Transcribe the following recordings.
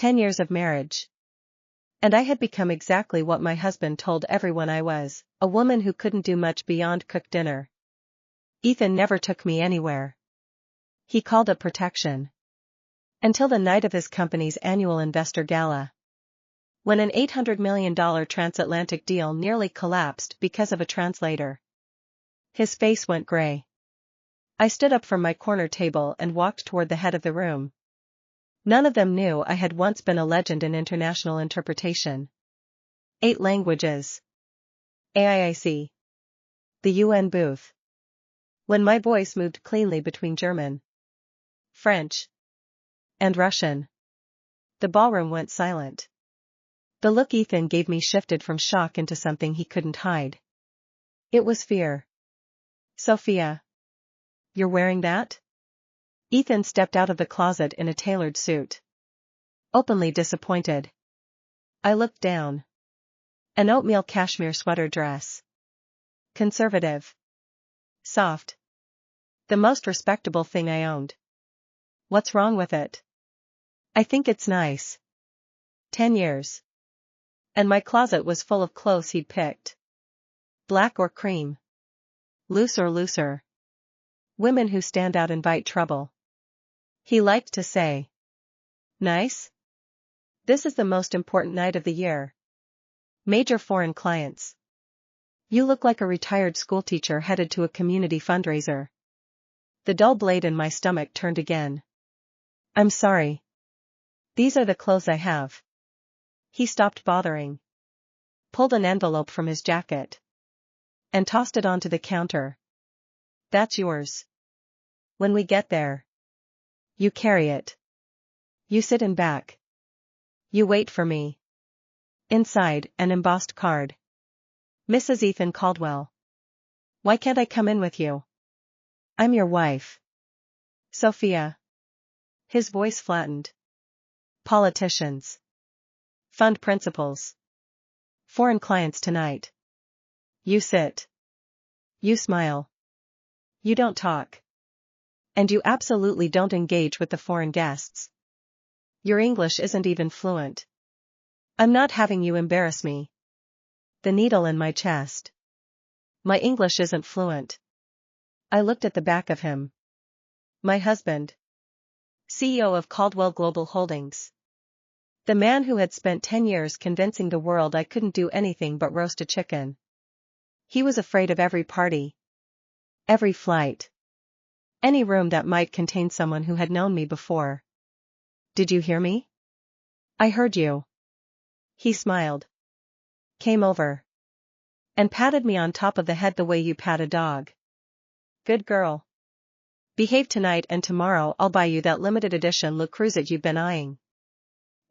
10 years of marriage. And I had become exactly what my husband told everyone I was, a woman who couldn't do much beyond cook dinner. Ethan never took me anywhere. He called it protection. Until the night of his company's annual investor gala. When an $800 million transatlantic deal nearly collapsed because of a translator. His face went gray. I stood up from my corner table and walked toward the head of the room. None of them knew I had once been a legend in international interpretation. 8 languages. AIIC. The UN booth. When my voice moved cleanly between German, French, and Russian, the ballroom went silent. The look Ethan gave me shifted from shock into something he couldn't hide. It was fear. Sophia. You're wearing that? Ethan stepped out of the closet in a tailored suit. Openly disappointed. I looked down. An oatmeal cashmere sweater dress. Conservative. Soft. The most respectable thing I owned. What's wrong with it? I think it's nice. 10 years. And my closet was full of clothes he'd picked. Black or cream. Loose or looser. Women who stand out invite trouble. He liked to say. Nice? This is the most important night of the year. Major foreign clients. You look like a retired schoolteacher headed to a community fundraiser. The dull blade in my stomach turned again. I'm sorry. These are the clothes I have. He stopped bothering. Pulled an envelope from his jacket. And tossed it onto the counter. That's yours. When we get there. You carry it. You sit in back. You wait for me. Inside, an embossed card. Mrs. Ethan Caldwell. Why can't I come in with you? I'm your wife. Sophia. His voice flattened. Politicians. Fund principals. Foreign clients tonight. You sit. You smile. You don't talk. And you absolutely don't engage with the foreign guests. Your English isn't even fluent. I'm not having you embarrass me. The needle in my chest. My English isn't fluent. I looked at the back of him. My husband. CEO of Caldwell Global Holdings. The man who had spent 10 years convincing the world I couldn't do anything but roast a chicken. He was afraid of every party. Every flight. Any room that might contain someone who had known me before. Did you hear me? I heard you. He smiled. Came over. And patted me on top of the head the way you pat a dog. Good girl. Behave tonight and tomorrow I'll buy you that limited edition Le Creuset you've been eyeing.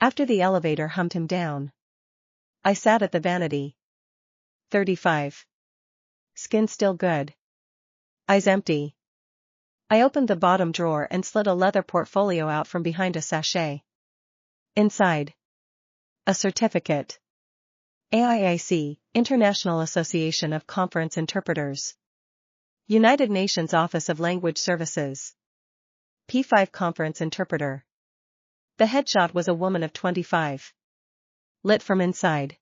After the elevator hummed him down. I sat at the vanity. 35. Skin still good. Eyes empty. I opened the bottom drawer and slid a leather portfolio out from behind a sachet. Inside. A certificate. AIIC, International Association of Conference Interpreters. United Nations Office of Language Services. P5 Conference Interpreter. The headshot was a woman of 25. Lit from inside.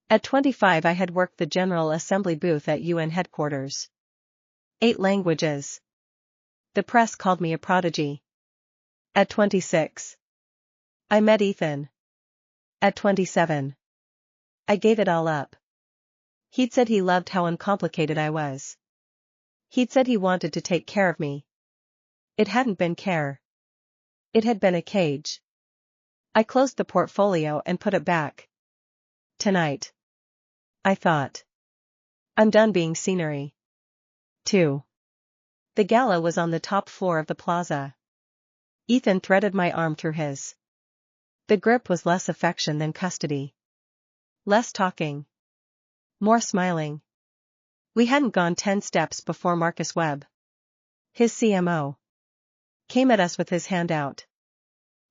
At 25 I had worked the General Assembly booth at UN headquarters. 8 languages. The press called me a prodigy. At 26. I met Ethan. At 27. I gave it all up. He'd said he loved how uncomplicated I was. He'd said he wanted to take care of me. It hadn't been care. It had been a cage. I closed the portfolio and put it back. Tonight. I thought. I'm done being scenery. 2. The gala was on the top floor of the plaza. Ethan threaded my arm through his. The grip was less affection than custody. Less talking. More smiling. We hadn't gone 10 steps before Marcus Webb, his CMO, came at us with his hand out.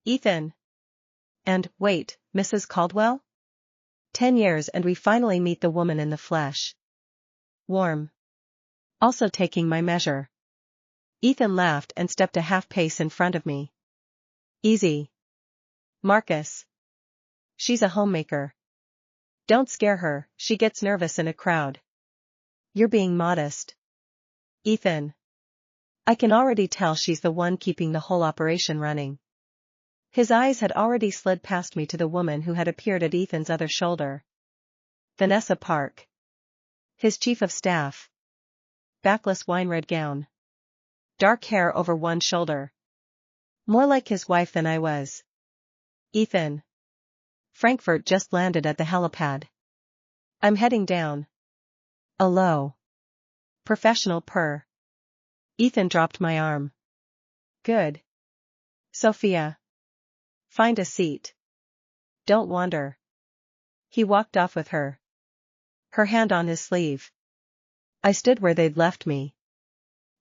Ethan. And, wait, Mrs. Caldwell? 10 years and we finally meet the woman in the flesh. Warm. Also taking my measure. Ethan laughed and stepped a half pace in front of me. Easy. Marcus. She's a homemaker. Don't scare her, she gets nervous in a crowd. You're being modest. Ethan. I can already tell she's the one keeping the whole operation running. His eyes had already slid past me to the woman who had appeared at Ethan's other shoulder. Vanessa Park. His chief of staff. Backless wine-red gown. Dark hair over one shoulder. More like his wife than I was. Ethan. Frankfurt just landed at the helipad. I'm heading down. A low, professional purr. Ethan dropped my arm. Good. Sophia. Find a seat. Don't wander. He walked off with her. Her hand on his sleeve. I stood where they'd left me.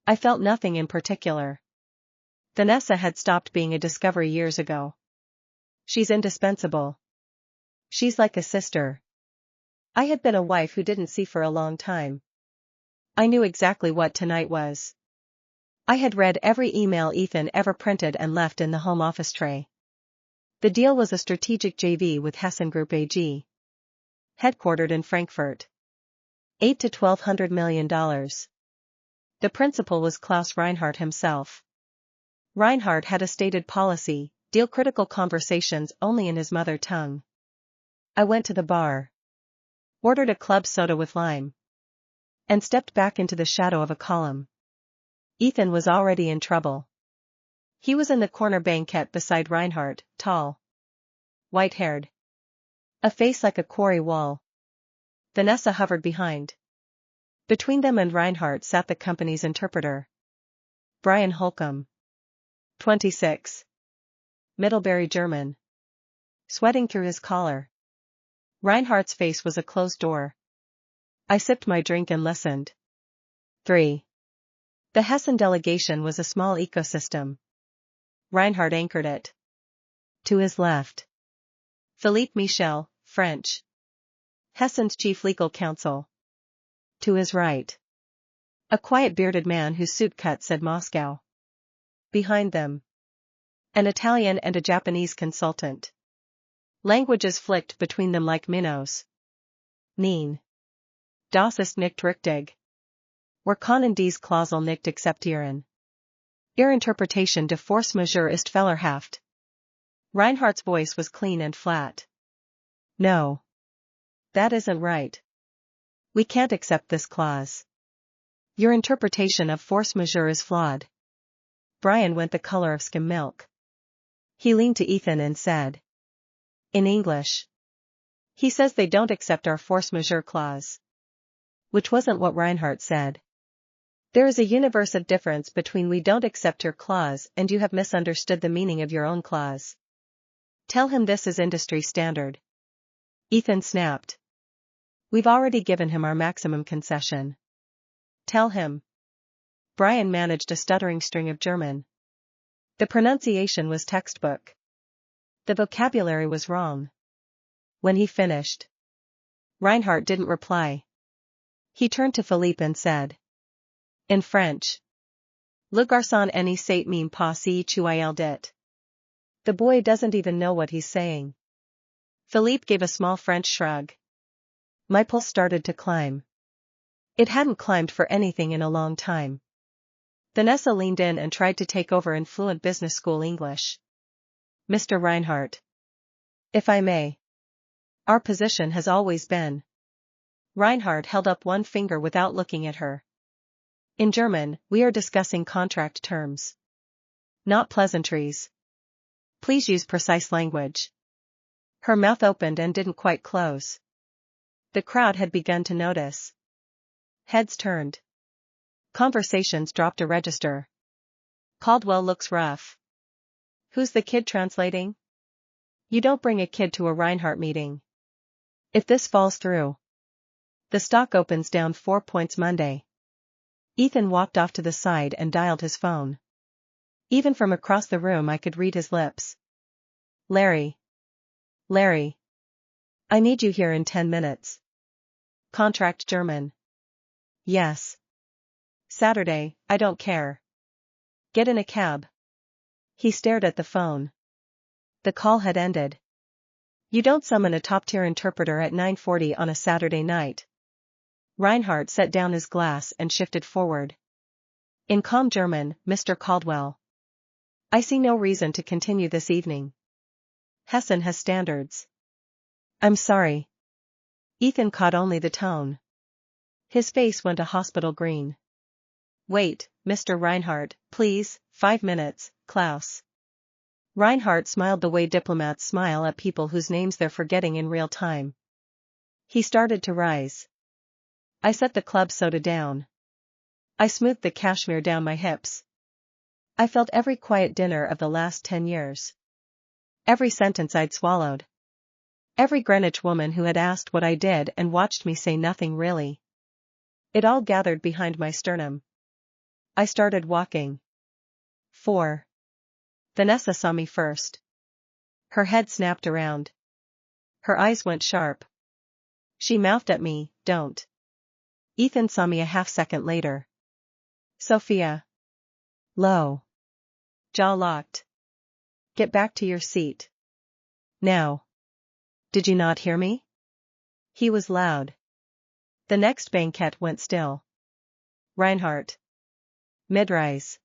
I felt nothing in particular. Vanessa had stopped being a discovery years ago. She's indispensable. She's like a sister. I had been a wife who didn't see for a long time. I knew exactly what tonight was. I had read every email Ethan ever printed and left in the home office tray. The deal was a strategic JV with Hessen Group AG. Headquartered in Frankfurt. $8 to $1,200 million. The principal was Klaus Reinhardt himself. Reinhardt had a stated policy, deal critical conversations only in his mother tongue. I went to the bar. Ordered a club soda with lime. And stepped back into the shadow of a column. Ethan was already in trouble. He was in the corner banquette beside Reinhardt, tall. White-haired. A face like a quarry wall. Vanessa hovered behind. Between them and Reinhardt sat the company's interpreter. Brian Holcomb. 26. Middlebury German. Sweating through his collar. Reinhardt's face was a closed door. I sipped my drink and listened. 3. The Hessen delegation was a small ecosystem. Reinhardt anchored it. To his left. Philippe Michel, French. Hessen's chief legal counsel. To his right. A quiet bearded man whose suit cut said Moscow. Behind them. An Italian and a Japanese consultant. Languages flicked between them like minnows. Nein. Das ist nicht richtig. Wir können dies Klausel nicht akzeptieren. Ihre Interpretation de force majeure ist fehlerhaft. Reinhardt's voice was clean and flat. No. That isn't right. We can't accept this clause. Your interpretation of force majeure is flawed. Brian went the color of skim milk. He leaned to Ethan and said. In English. He says they don't accept our force majeure clause. Which wasn't what Reinhardt said. There is a universal difference between we don't accept your clause and you have misunderstood the meaning of your own clause. Tell him this is industry standard. Ethan snapped. We've already given him our maximum concession. Tell him. Brian managed a stuttering string of German. The pronunciation was textbook. The vocabulary was wrong. When he finished. Reinhardt didn't reply. He turned to Philippe and said. In French. Le garçon ne sait même pas si tu as dit. The boy doesn't even know what he's saying. Philippe gave a small French shrug. My pulse started to climb. It hadn't climbed for anything in a long time. Vanessa leaned in and tried to take over in fluent business school English. Mr. Reinhardt. If I may. Our position has always been. Reinhardt held up one finger without looking at her. In German, we are discussing contract terms. Not pleasantries. Please use precise language. Her mouth opened and didn't quite close. The crowd had begun to notice. Heads turned. Conversations dropped a register. Caldwell looks rough. Who's the kid translating? You don't bring a kid to a Reinhardt meeting. If this falls through. The stock opens down 4 points Monday. Ethan walked off to the side and dialed his phone. Even from across the room I could read his lips. Larry. Larry. I need you here in 10 minutes. Contract German. Yes. Saturday, I don't care. Get in a cab. He stared at the phone. The call had ended. You don't summon a top-tier interpreter at 9:40 on a Saturday night. Reinhardt set down his glass and shifted forward. In calm German, Mr. Caldwell. I see no reason to continue this evening. Hessen has standards. I'm sorry. Ethan caught only the tone. His face went a hospital green. Wait, Mr. Reinhardt, please, 5 minutes, Klaus. Reinhardt smiled the way diplomats smile at people whose names they're forgetting in real time. He started to rise. I set the club soda down. I smoothed the cashmere down my hips. I felt every quiet dinner of the last 10 years. Every sentence I'd swallowed. Every Greenwich woman who had asked what I did and watched me say nothing really. It all gathered behind my sternum. I started walking. 4. Vanessa saw me first. Her head snapped around. Her eyes went sharp. She mouthed at me, don't. Ethan saw me a half-second later. Sophia. Low. Jaw locked. Get back to your seat. Now. Did you not hear me? He was loud. The next banquet went still. Reinhardt. Mid-rise.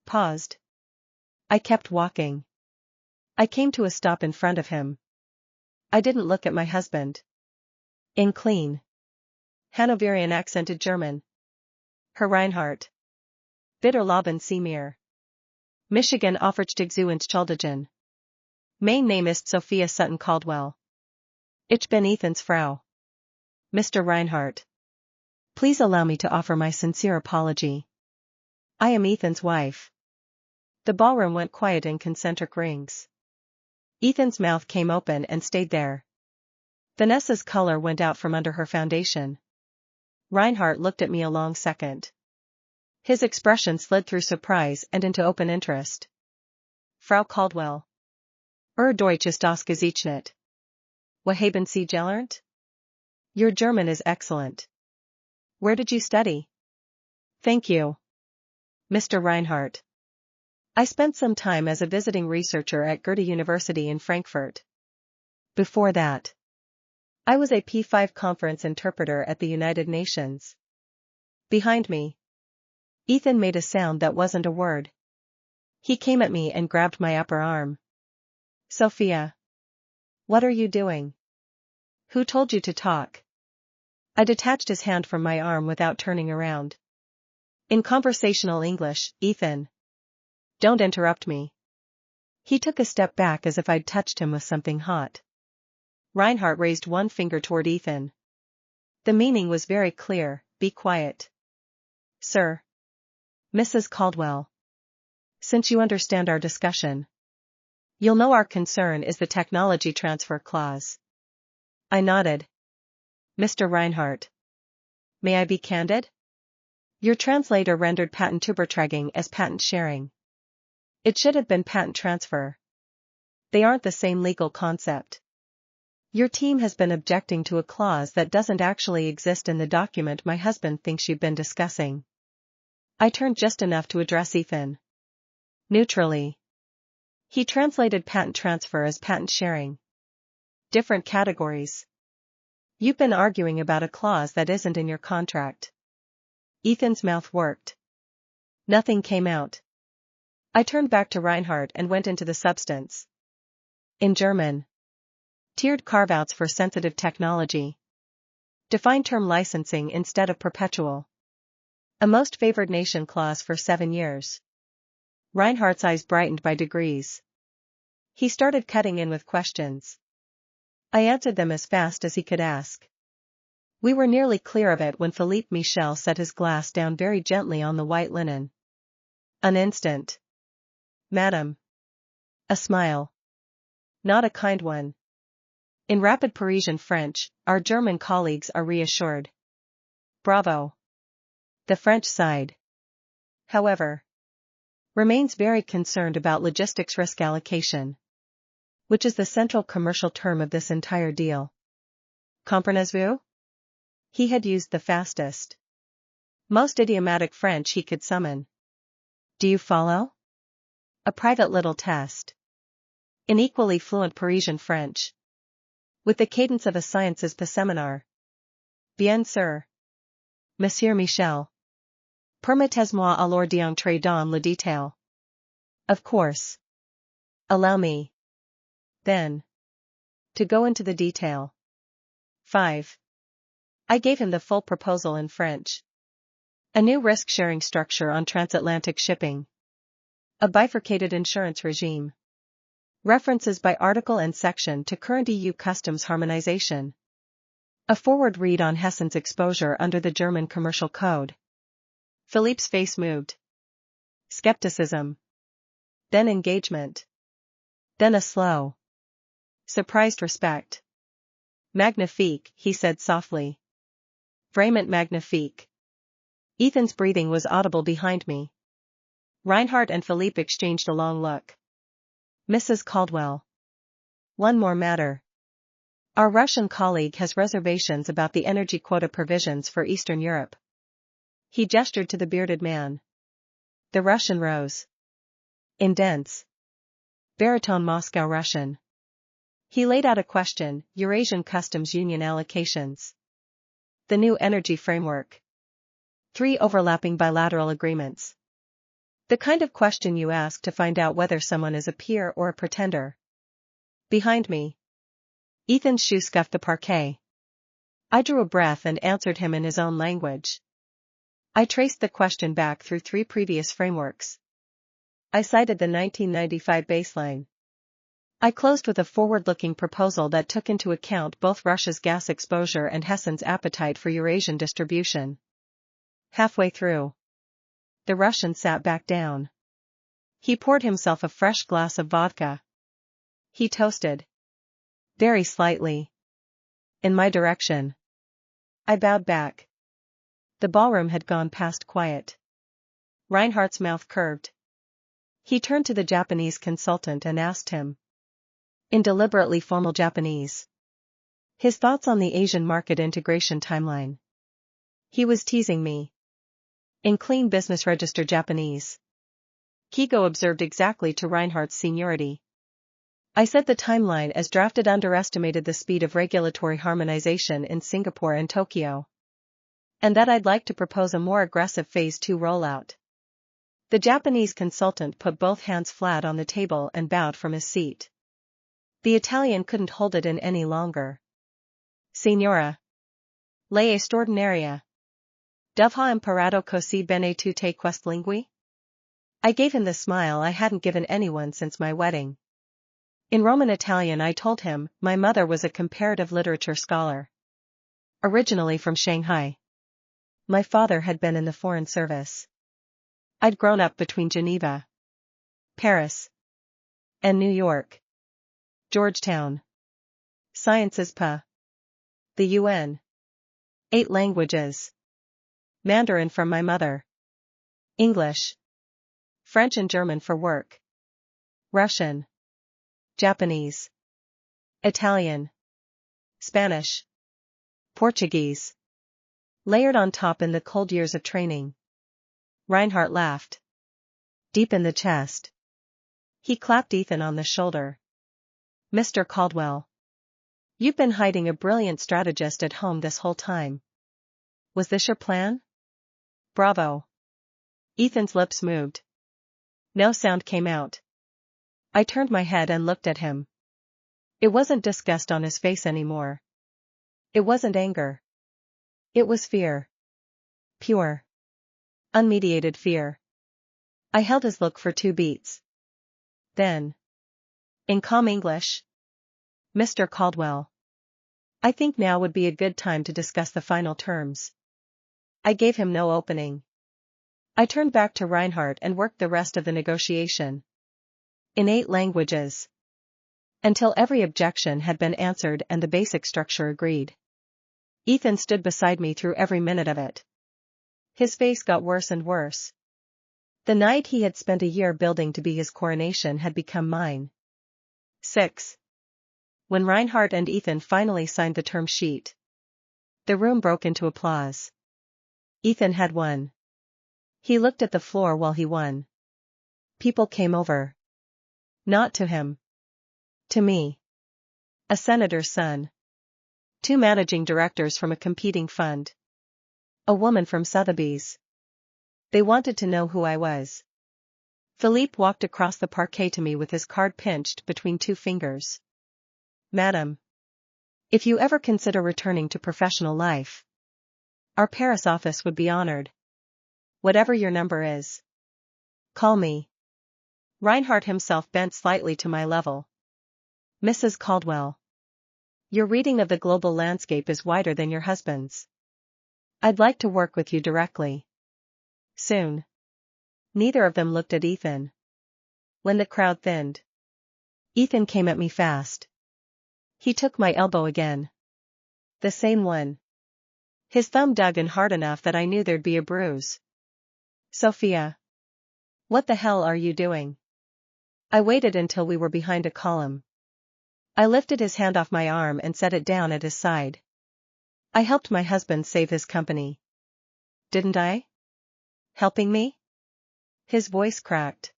Paused. I kept walking. I came to a stop in front of him. I didn't look at my husband. In clean Hanoverian accented German. Herr Reinhardt. Bitte Leben Sie mir. Michigan Aufrichtig zu entschuldigen. Mein Name ist Sophia Sutton Caldwell. Ich bin Ethan's Frau. Mr. Reinhardt. Please allow me to offer my sincere apology. I am Ethan's wife. The ballroom went quiet in concentric rings. Ethan's mouth came open and stayed there. Vanessa's color went out from under her foundation. Reinhardt looked at me a long second. His expression slid through surprise and into open interest. Frau Caldwell. Deutsch ist ausgezeichnet. Wo haben Sie gelernt? Your German is excellent. Where did you study? Thank you. Mr. Reinhardt. I spent some time as a visiting researcher at Goethe University in Frankfurt. Before that, I was a P5 conference interpreter at the United Nations. Behind me, Ethan made a sound that wasn't a word. He came at me and grabbed my upper arm. Sophia. What are you doing? Who told you to talk? I detached his hand from my arm without turning around. In conversational English, Ethan. Don't interrupt me. He took a step back as if I'd touched him with something hot. Reinhardt raised one finger toward Ethan. The meaning was very clear, be quiet. Sir. Mrs. Caldwell. Since you understand our discussion, you'll know our concern is the technology transfer clause. I nodded. Mr. Reinhardt. May I be candid? Your translator rendered patent Übertragung as patent sharing. It should have been patent transfer. They aren't the same legal concept. Your team has been objecting to a clause that doesn't actually exist in the document my husband thinks you've been discussing. I turned just enough to address Ethan. Neutrally. He translated patent transfer as patent sharing. Different categories. You've been arguing about a clause that isn't in your contract. Ethan's mouth worked. Nothing came out. I turned back to Reinhardt and went into the substance. In German. Tiered carve-outs for sensitive technology. Define term licensing instead of perpetual. A most favored nation clause for 7 years. Reinhardt's eyes brightened by degrees. He started cutting in with questions. I answered them as fast as he could ask. We were nearly clear of it when Philippe Michel set his glass down very gently on the white linen. An instant. Madam. A smile. Not a kind one. In rapid Parisian French, our German colleagues are reassured. Bravo. The French side, however, remains very concerned about logistics risk allocation, which is the central commercial term of this entire deal. Comprenez-vous? He had used the fastest, most idiomatic French he could summon. Do you follow? A private little test. in equally fluent Parisian French, with the cadence of a sciences seminar. Bien sûr. Monsieur Michel. Permettez-moi alors d'entrer dans le détail. Of course. Allow me. Then. To go into the detail. 5. I gave him the full proposal in French. A new risk-sharing structure on transatlantic shipping. A bifurcated insurance regime. References by article and section to current EU customs harmonization. A forward read on Hessen's exposure under the German Commercial Code. Philippe's face moved. Skepticism. Then engagement. Then a slow, surprised respect. Magnifique, he said softly. Vraiment magnifique. Ethan's breathing was audible behind me. Reinhardt and Philippe exchanged a long look. Mrs. Caldwell. One more matter. Our Russian colleague has reservations about the energy quota provisions for Eastern Europe. He gestured to the bearded man. The Russian rose. In dense, baritone Moscow Russian. He laid out a question: Eurasian Customs Union allocations. The new energy framework. 3 overlapping bilateral agreements. The kind of question you ask to find out whether someone is a peer or a pretender. Behind me. Ethan's shoe scuffed the parquet. I drew a breath and answered him in his own language. I traced the question back through 3 previous frameworks. I cited the 1995 baseline. I closed with a forward-looking proposal that took into account both Russia's gas exposure and Hessen's appetite for Eurasian distribution. Halfway through, the Russian sat back down. He poured himself a fresh glass of vodka. He toasted. Very slightly. In my direction. I bowed back. The ballroom had gone past quiet. Reinhardt's mouth curved. He turned to the Japanese consultant and asked him, in deliberately formal Japanese, his thoughts on the Asian market integration timeline. He was teasing me. In clean business register Japanese. Kigo observed exactly to Reinhardt's seniority. I said the timeline as drafted underestimated the speed of regulatory harmonization in Singapore and Tokyo. And that I'd like to propose a more aggressive Phase 2 rollout. The Japanese consultant put both hands flat on the table and bowed from his seat. The Italian couldn't hold it in any longer. Signora. Lei straordinaria. Dove ha imparato così bene tutte queste lingue? I gave him the smile I hadn't given anyone since my wedding. In Roman Italian I told him, my mother was a comparative literature scholar. Originally from Shanghai. My father had been in the Foreign Service. I'd grown up between Geneva, Paris, and New York. Georgetown. Sciences Pa. The UN. 8 languages. Mandarin from my mother. English. French and German for work. Russian. Japanese. Italian. Spanish. Portuguese. Layered on top in the cold years of training. Reinhardt laughed. Deep in the chest. He clapped Ethan on the shoulder. Mr. Caldwell. You've been hiding a brilliant strategist at home this whole time. Was this your plan? Bravo. Ethan's lips moved. No sound came out. I turned my head and looked at him. It wasn't disgust on his face anymore. It wasn't anger. It was fear. Pure. Unmediated fear. I held his look for 2 beats. Then. In calm English. Mr. Caldwell. I think now would be a good time to discuss the final terms. I gave him no opening. I turned back to Reinhardt and worked the rest of the negotiation. In 8 languages. Until every objection had been answered and the basic structure agreed. Ethan stood beside me through every minute of it. His face got worse and worse. The night he had spent a year building to be his coronation had become mine. 6. When Reinhardt and Ethan finally signed the term sheet, the room broke into applause. Ethan had won. He looked at the floor while he won. People came over. Not to him. To me. A senator's son. 2 managing directors from a competing fund. A woman from Sotheby's. They wanted to know who I was. Philippe walked across the parquet to me with his card pinched between 2 fingers. Madam. If you ever consider returning to professional life, our Paris office would be honored. Whatever your number is, call me. Reinhardt himself bent slightly to my level. Mrs. Caldwell. Your reading of the global landscape is wider than your husband's. I'd like to work with you directly. Soon. Neither of them looked at Ethan. When the crowd thinned, Ethan came at me fast. He took my elbow again. The same one. His thumb dug in hard enough that I knew there'd be a bruise. Sophia. What the hell are you doing? I waited until we were behind a column. I lifted his hand off my arm and set it down at his side. I helped my husband save his company. Didn't I? Helping me? His voice cracked.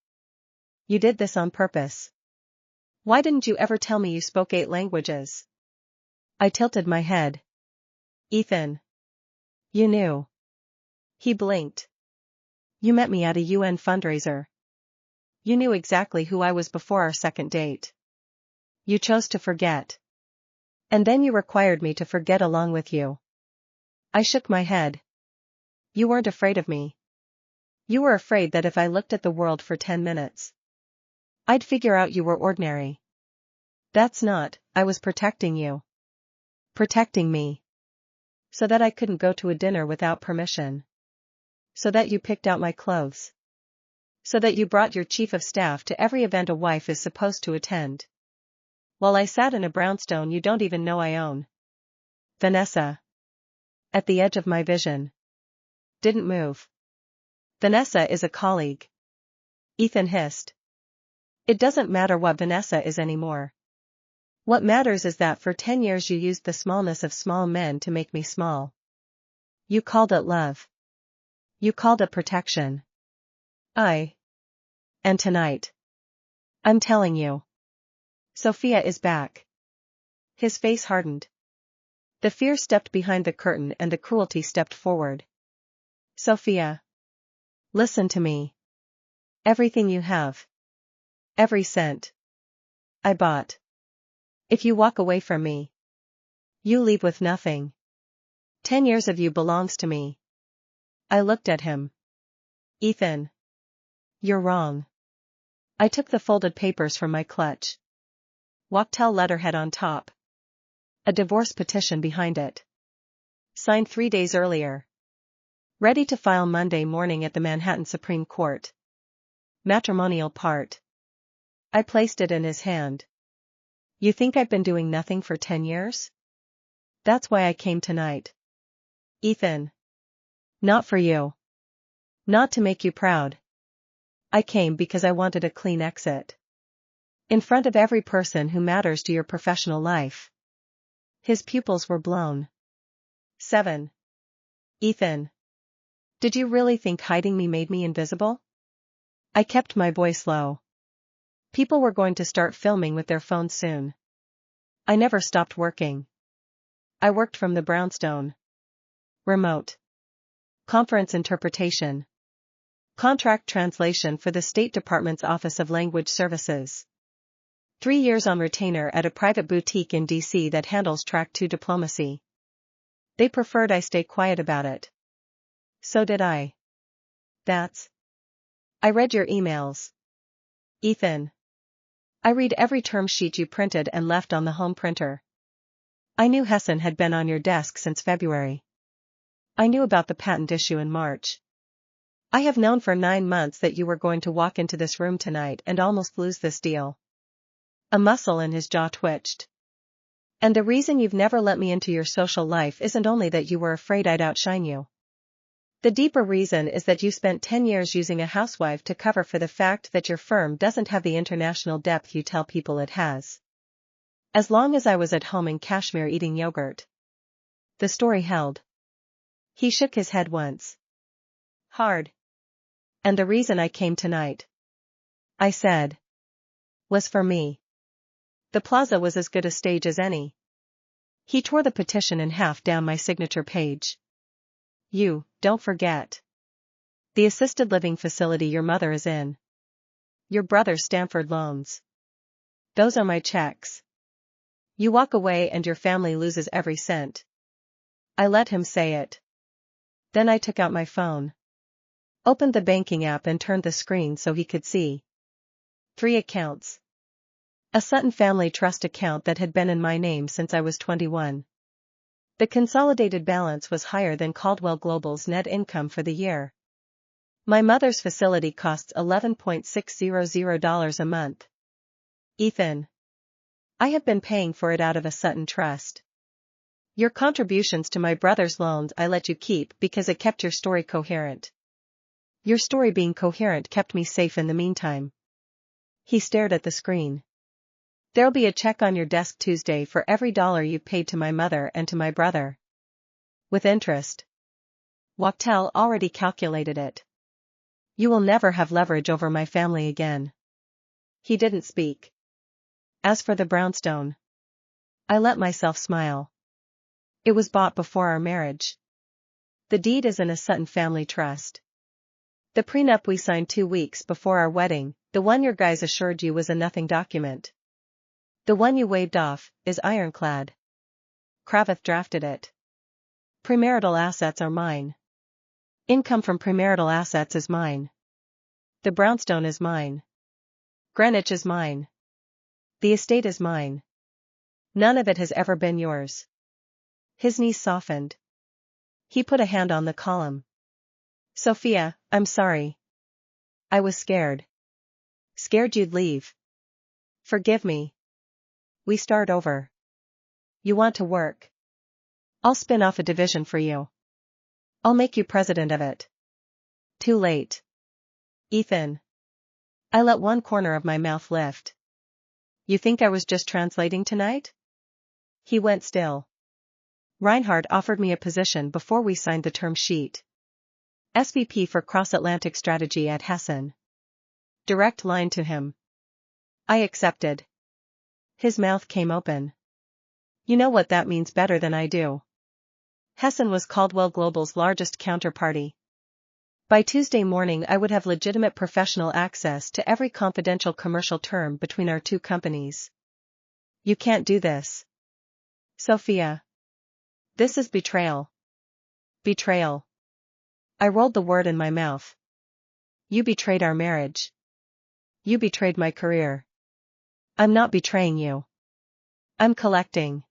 You did this on purpose. Why didn't you ever tell me you spoke 8 languages? I tilted my head. Ethan. You knew. He blinked. You met me at a UN fundraiser. You knew exactly who I was before our second date. You chose to forget. And then you required me to forget along with you. I shook my head. You weren't afraid of me. You were afraid that if I looked at the world for 10 minutes, I'd figure out you were ordinary. That's not, I was protecting you. Protecting me. So that I couldn't go to a dinner without permission. So that you picked out my clothes. So that you brought your chief of staff to every event a wife is supposed to attend. While I sat in a brownstone you don't even know I own. Vanessa. At the edge of my vision. Didn't move. Vanessa is a colleague. Ethan hissed. It doesn't matter what Vanessa is anymore. What matters is that for 10 years you used the smallness of small men to make me small. You called it love. You called it protection. And tonight. I'm telling you. Sophia is back. His face hardened. The fear stepped behind the curtain and the cruelty stepped forward. Sophia. Listen to me. Everything you have. Every cent. I bought. If you walk away from me, you leave with nothing. 10 years of you belongs to me. I looked at him. Ethan. You're wrong. I took the folded papers from my clutch. Wachtell letterhead on top. A divorce petition behind it. Signed 3 days earlier. Ready to file Monday morning at the Manhattan Supreme Court. Matrimonial part. I placed it in his hand. You think I've been doing nothing for 10 years? That's why I came tonight. Ethan. Not for you. Not to make you proud. I came because I wanted a clean exit. In front of every person who matters to your professional life. His pupils were blown. 7. Ethan. Did you really think hiding me made me invisible? I kept my voice low. People were going to start filming with their phones soon. I never stopped working. I worked from the brownstone. Remote. Conference interpretation. Contract translation for the State Department's Office of Language Services. 3 years on retainer at a private boutique in D.C. that handles Track 2 diplomacy. They preferred I stay quiet about it. So did I. I read your emails. Ethan. I read every term sheet you printed and left on the home printer. I knew Hessen had been on your desk since February. I knew about the patent issue in March. I have known for 9 months that you were going to walk into this room tonight and almost lose this deal. A muscle in his jaw twitched. And the reason you've never let me into your social life isn't only that you were afraid I'd outshine you. The deeper reason is that you spent 10 years using a housewife to cover for the fact that your firm doesn't have the international depth you tell people it has. As long as I was at home in Kashmir eating yogurt. The story held. He shook his head once. Hard. And the reason I came tonight, I said, was for me. The plaza was as good a stage as any. He tore the petition in half down my signature page. You, don't forget. The assisted living facility your mother is in. Your brother's Stanford loans. Those are my checks. You walk away and your family loses every cent. I let him say it. Then I took out my phone. Opened the banking app and turned the screen so he could see. 3 accounts. A Sutton Family Trust account that had been in my name since I was 21. The consolidated balance was higher than Caldwell Global's net income for the year. My mother's facility costs $11,600 a month. Ethan. I have been paying for it out of a Sutton trust. Your contributions to my brother's loans I let you keep because it kept your story coherent. Your story being coherent kept me safe in the meantime. He stared at the screen. There'll be a check on your desk Tuesday for every dollar you paid to my mother and to my brother. With interest. Wachtel already calculated it. You will never have leverage over my family again. He didn't speak. As for the brownstone. I let myself smile. It was bought before our marriage. The deed is in a Sutton Family Trust. The prenup we signed 2 weeks before our wedding, the one your guys assured you was a nothing document. The one you waved off, is ironclad. Kravitz drafted it. Premarital assets are mine. Income from premarital assets is mine. The brownstone is mine. Greenwich is mine. The estate is mine. None of it has ever been yours. His knees softened. He put a hand on the column. Sophia, I'm sorry. I was scared. Scared you'd leave. Forgive me. We start over. You want to work? I'll spin off a division for you. I'll make you president of it. Too late. Ethan. I let one corner of my mouth lift. You think I was just translating tonight? He went still. Reinhardt offered me a position before we signed the term sheet. SVP for Cross-Atlantic Strategy at Hessen. Direct line to him. I accepted. His mouth came open. You know what that means better than I do. Hessen was Caldwell Global's largest counterparty. By Tuesday morning I would have legitimate professional access to every confidential commercial term between our 2 companies. You can't do this. Sophia. This is betrayal. Betrayal. I rolled the word in my mouth. You betrayed our marriage. You betrayed my career. I'm not betraying you. I'm collecting.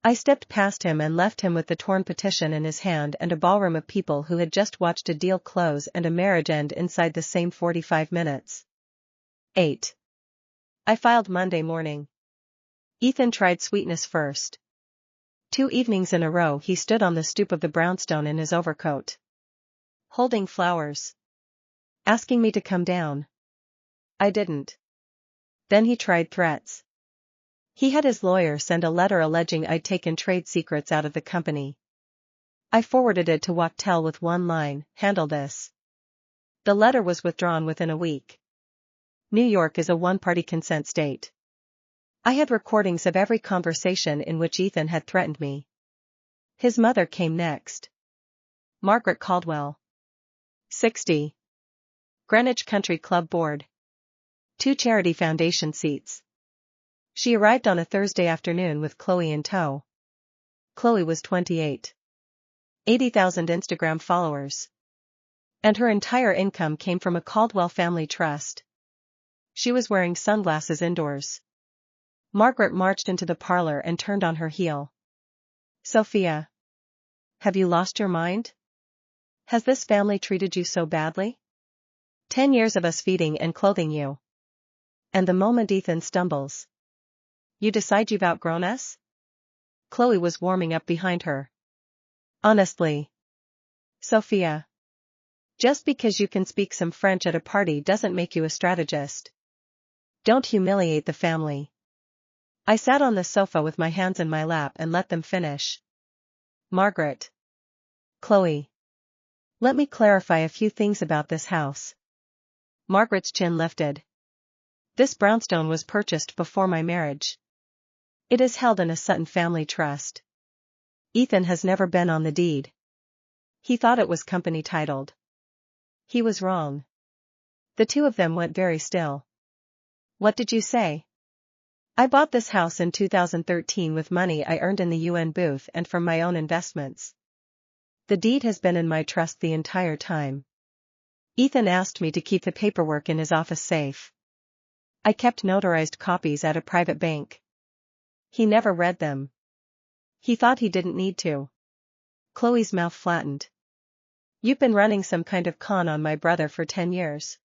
I stepped past him and left him with the torn petition in his hand and a ballroom of people who had just watched a deal close and a marriage end inside the same 45 minutes. 8. I filed Monday morning. Ethan tried sweetness first. 2 evenings in a row he stood on the stoop of the brownstone in his overcoat. Holding flowers. Asking me to come down. I didn't. Then he tried threats. He had his lawyer send a letter alleging I'd taken trade secrets out of the company. I forwarded it to Wachtel with one line, handle this. The letter was withdrawn within a week. New York is a one-party consent state. I had recordings of every conversation in which Ethan had threatened me. His mother came next. Margaret Caldwell. 60. Greenwich Country Club Board. 2 Charity Foundation seats. She arrived on a Thursday afternoon with Chloe in tow. Chloe was 28. 80,000 Instagram followers. And her entire income came from a Caldwell family trust. She was wearing sunglasses indoors. Margaret marched into the parlor and turned on her heel. Sophia. Have you lost your mind? Has this family treated you so badly? 10 years of us feeding and clothing you. And the moment Ethan stumbles. You decide you've outgrown us? Chloe was warming up behind her. Honestly. Sophia. Just because you can speak some French at a party doesn't make you a strategist. Don't humiliate the family. I sat on the sofa with my hands in my lap and let them finish. Margaret. Chloe. Let me clarify a few things about this house. Margaret's chin lifted. This brownstone was purchased before my marriage. It is held in a Sutton family trust. Ethan has never been on the deed. He thought it was company titled. He was wrong. The two of them went very still. What did you say? I bought this house in 2013 with money I earned in the UN booth and from my own investments. The deed has been in my trust the entire time. Ethan asked me to keep the paperwork in his office safe. I kept notarized copies at a private bank. He never read them. He thought he didn't need to. Chloe's mouth flattened. You've been running some kind of con on my brother for 10 years.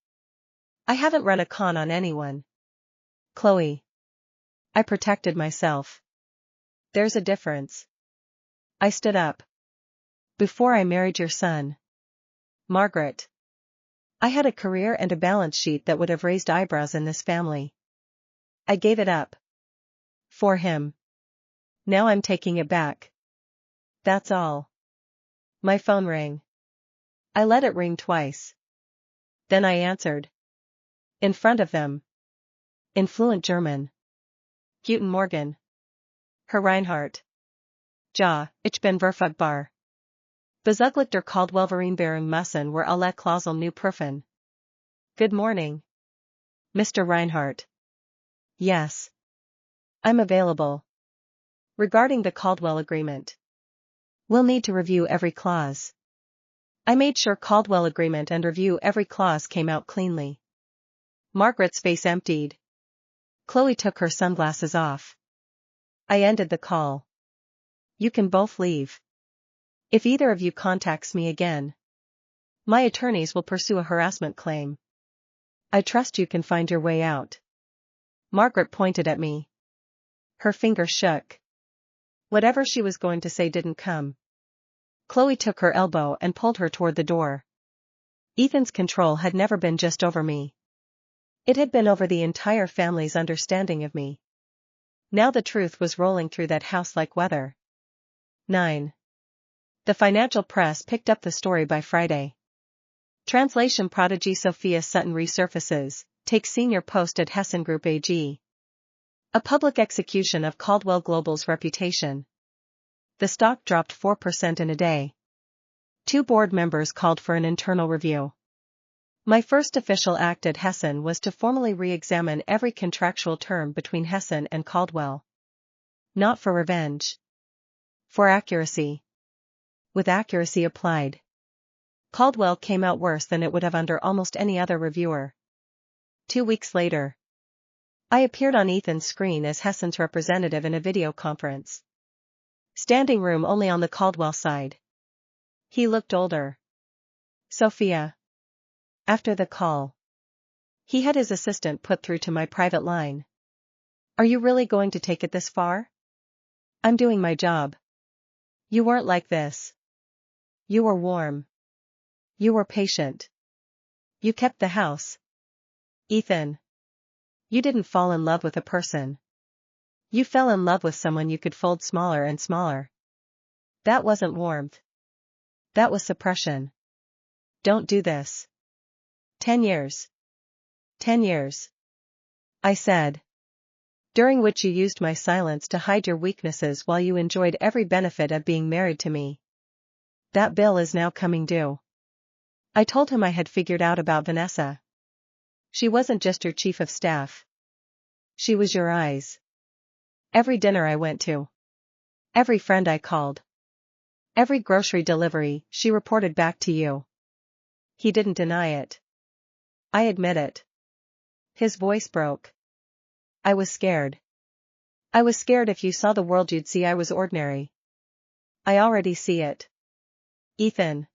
I haven't run a con on anyone. Chloe. I protected myself. There's a difference. I stood up. Before I married your son. Margaret. I had a career and a balance sheet that would have raised eyebrows in this family. I gave it up. For him. Now I'm taking it back. That's all. My phone rang. I let it ring twice. Then I answered. In front of them. In fluent German. Guten Morgen. Herr Reinhardt. Ja, ich bin verfügbar. Bezuglichter Caldwell vereinbaren müssen wir alle Klausel nu prüfen. Good morning. Mr. Reinhardt. Yes. I'm available. Regarding the Caldwell agreement. We'll need to review every clause. I made sure Caldwell agreement and review every clause came out cleanly. Margaret's face emptied. Chloe took her sunglasses off. I ended the call. You can both leave. If either of you contacts me again, my attorneys will pursue a harassment claim. I trust you can find your way out. Margaret pointed at me. Her finger shook. Whatever she was going to say didn't come. Chloe took her elbow and pulled her toward the door. Ethan's control had never been just over me. It had been over the entire family's understanding of me. Now the truth was rolling through that house like weather. 9. The financial press picked up the story by Friday. Translation prodigy Sophia Sutton resurfaces, takes senior post at Hessen Group AG. A public execution of Caldwell Global's reputation. The stock dropped 4% in a day. 2 board members called for an internal review. My first official act at Hessen was to formally re-examine every contractual term between Hessen and Caldwell. Not for revenge. For accuracy. With accuracy applied. Caldwell came out worse than it would have under almost any other reviewer. 2 weeks later. I appeared on Ethan's screen as Hessen's representative in a video conference. Standing room only on the Caldwell side. He looked older. Sophia. After the call. He had his assistant put through to my private line. Are you really going to take it this far? I'm doing my job. You weren't like this. You were warm. You were patient. You kept the house. Ethan. You didn't fall in love with a person. You fell in love with someone you could fold smaller and smaller. That wasn't warmth. That was suppression. Don't do this. 10 years. 10 years. I said. During which you used my silence to hide your weaknesses while you enjoyed every benefit of being married to me. That bill is now coming due. I told him I had figured out about Vanessa. She wasn't just your chief of staff. She was your eyes. Every dinner I went to. Every friend I called. Every grocery delivery, she reported back to you. He didn't deny it. I admit it. His voice broke. I was scared. I was scared if you saw the world you'd see I was ordinary. I already see it. Ethan.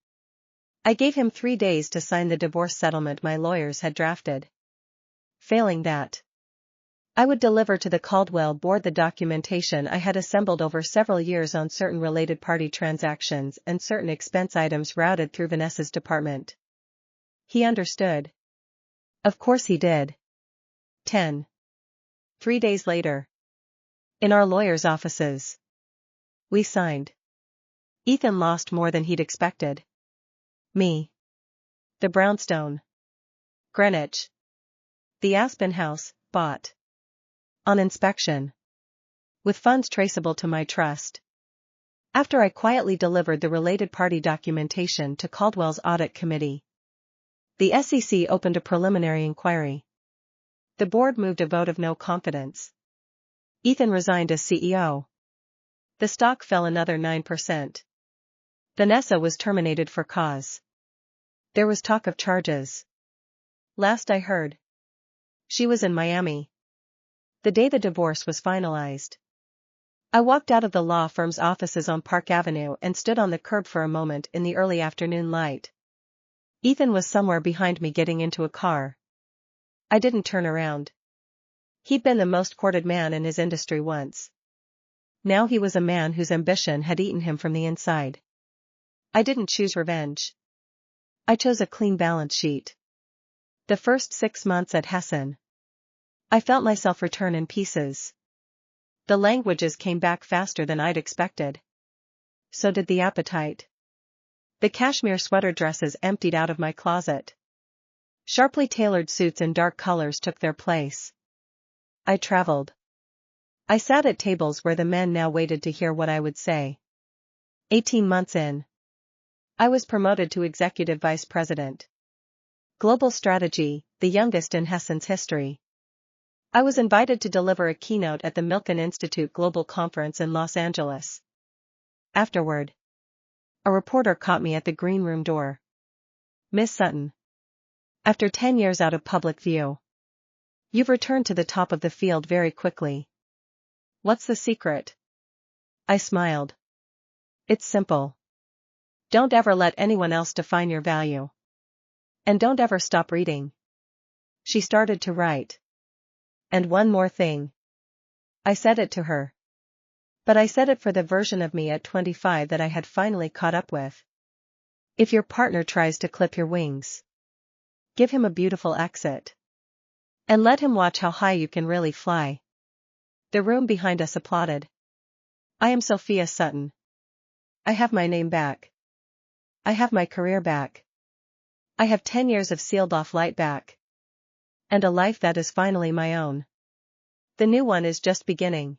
I gave him 3 days to sign the divorce settlement my lawyers had drafted. Failing that, I would deliver to the Caldwell board the documentation I had assembled over several years on certain related party transactions and certain expense items routed through Vanessa's department. He understood. Of course he did. 10. 3 days later. In our lawyers' offices. We signed. Ethan lost more than he'd expected. Me. The brownstone. Greenwich. The Aspen House, bought. On inspection. With funds traceable to my trust. After I quietly delivered the related party documentation to Caldwell's audit committee. The SEC opened a preliminary inquiry. The board moved a vote of no confidence. Ethan resigned as CEO. The stock fell another 9%. Vanessa was terminated for cause. There was talk of charges. Last I heard, she was in Miami. The day the divorce was finalized. I walked out of the law firm's offices on Park Avenue and stood on the curb for a moment in the early afternoon light. Ethan was somewhere behind me getting into a car. I didn't turn around. He'd been the most courted man in his industry once. Now he was a man whose ambition had eaten him from the inside. I didn't choose revenge. I chose a clean balance sheet. The first 6 months at Hessen. I felt myself return in pieces. The languages came back faster than I'd expected. So did the appetite. The cashmere sweater dresses emptied out of my closet. Sharply tailored suits in dark colors took their place. I traveled. I sat at tables where the men now waited to hear what I would say. 18 months in. I was promoted to executive vice president. Global strategy, the youngest in Hessen's history. I was invited to deliver a keynote at the Milken Institute Global Conference in Los Angeles. Afterward, a reporter caught me at the green room door. Miss Sutton. After 10 years out of public view. You've returned to the top of the field very quickly. What's the secret? I smiled. It's simple. Don't ever let anyone else define your value. And don't ever stop reading. She started to write. And one more thing. I said it to her. But I said it for the version of me at 25 that I had finally caught up with. If your partner tries to clip your wings, give him a beautiful exit. And let him watch how high you can really fly. The room behind us applauded. I am Sophia Sutton. I have my name back. I have my career back. I have 10 years of sealed-off light back. And a life that is finally my own. The new one is just beginning.